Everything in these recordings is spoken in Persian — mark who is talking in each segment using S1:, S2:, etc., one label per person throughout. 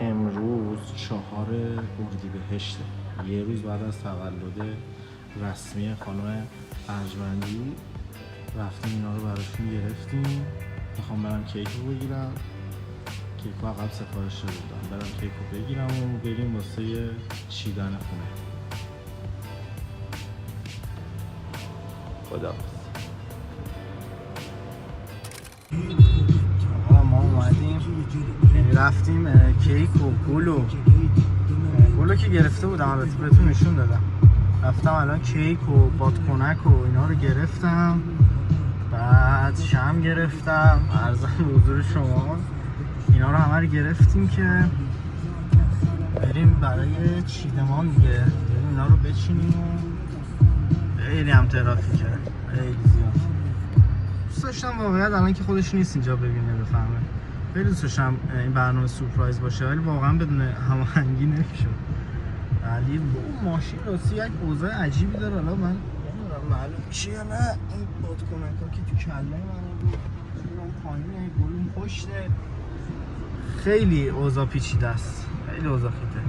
S1: امروز 4 اردیبهشته، یه روز بعد از تولد رسمی خانم ارجمندی. رفتیم اینا رو براشون گرفتیم. میخوام برم کیک رو بگیرم. کیک رو عقب سفارش داده بودم، برم کیک رو بگیرم و بریم واسه چیدن خونه. خداحافظ. ما اومدیم، یعنی رفتیم کیک و گلو که گرفته بودم، البته بهتون نشون دادم. رفتم الان کیک و بادکنک و اینا رو گرفتم، بعد شم گرفتم، عرضم حضور شما اینا رو همه رو گرفتیم که بریم برای چیدمان دیگه، بریم اینا رو بچینیم و خیلی هم ترافیکه، خیلی زیاد. دوست داشتم واقعیت الان که خودش نیست اینجا ببینه بفهمه، خیلی دوست داشتم این برنامه سورپرایز باشه، ولی واقعا بدون هماهنگی نمیشد. ولی با ماشین راستی یک اوضاع عجیبی داره. حالا من نمیدونم معلوم میشه یا نه، این بادکنکا که تو کله من بود، اون پایینه، گلون پشته، خیلی اوضاع پیچیده است، خیلی اوضاع خیته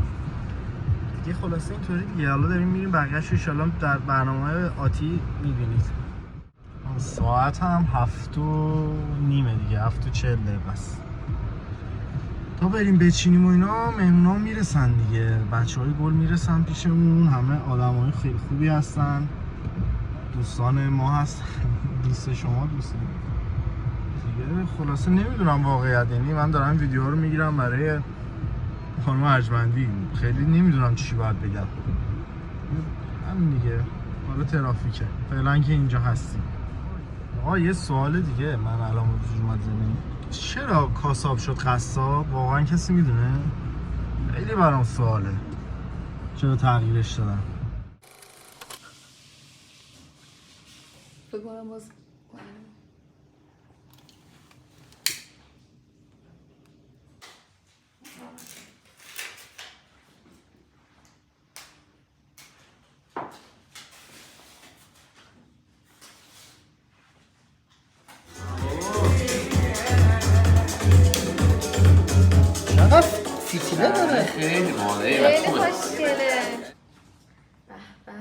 S1: دیگه. خلاصه اینطوری دیگه. حالا داریم میریم بقیه‌شو ان شاءالله در برنامه آتی میبینید. ساعت هم 7:30 دیگه، 7:40 است. تا بریم بچینیم و اینا مهمونا میرسن دیگه، بچهای گل میرسن پیشمون، همه آدمای خیلی خوبی هستن، دوستان ما هستن، دوست شما دوست دیگه. خلاصه نمیدونم واقعیت، یعنی من دارم ویدیوها رو میگیرم برای خانم ارجمندی، خیلی نمیدونم چی باید بگم. همین دیگه، حالا ترافیکه فعلا که اینجا هستیم. آقا یه سوال دیگه من الان وجود اومد زمین، چرا کاساب شد قصاب؟ واقعا کسی میدونه؟ خیلی برام سواله چرا تغییرش دادن.
S2: بگم باز
S1: چقدر فیتیله داره،
S3: خیلی ماله،
S2: خیلی خوشگله. به به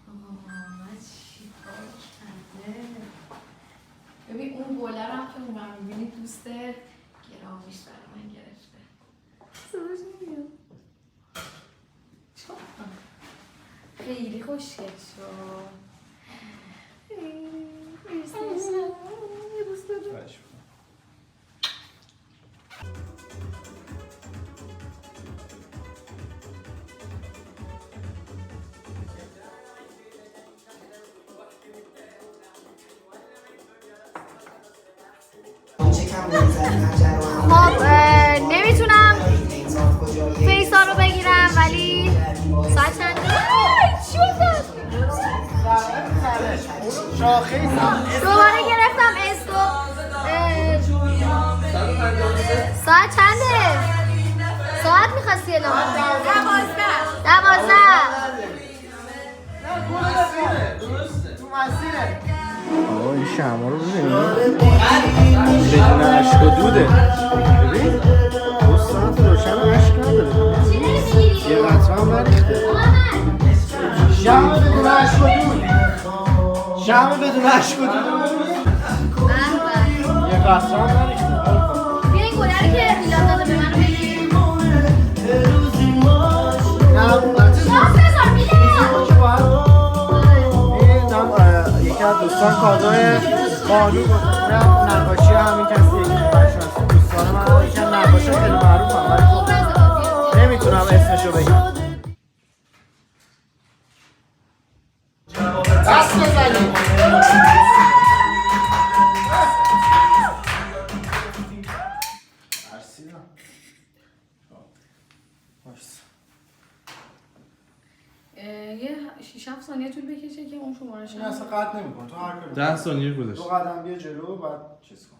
S2: آمد چیکار کرده. ببین اون گله رو هم که اون رو میبینی دوست گرامیش برای من گرفته. صداش نمیاد. خیلی خوشگل شد. مرسی. دوست دارم. خب نمیتونم فیسا رو بگیرم، ولی ساعت چند؟ چی افتاد؟ دوباره گرفتم استو. ساعت چنده؟ ساعت میخواستی اعلام کنی؟ 12.
S1: آقا این شمع رو ببینید، بدون اشک و دوده. ببین 2 ساعت روشن اشک نداره، یه قطره هم نریخته. شمع بدون اشک و دود، شمع بدون اشک و دود یه قطره هم نریخته.
S2: بیا این گله رو که میلاد داده به من رو بگیر.
S1: یکی از دوستان کادوی قانون گذاشتم، نقاشی همین کسی یکی باشم دوستان من، یکی از نقاشی خیلی معروف هم، ولی خب نمیتونم اسمشو بگم. دست بزنیم
S2: یه 6-7 ثانیه طول بکشه که اون شمارش
S1: این اصلا قطع نمی‌کنه، تو هر کاری
S3: 10 ثانیه گذشت.
S1: 2 قدم بیا جلو بعد چیز کن.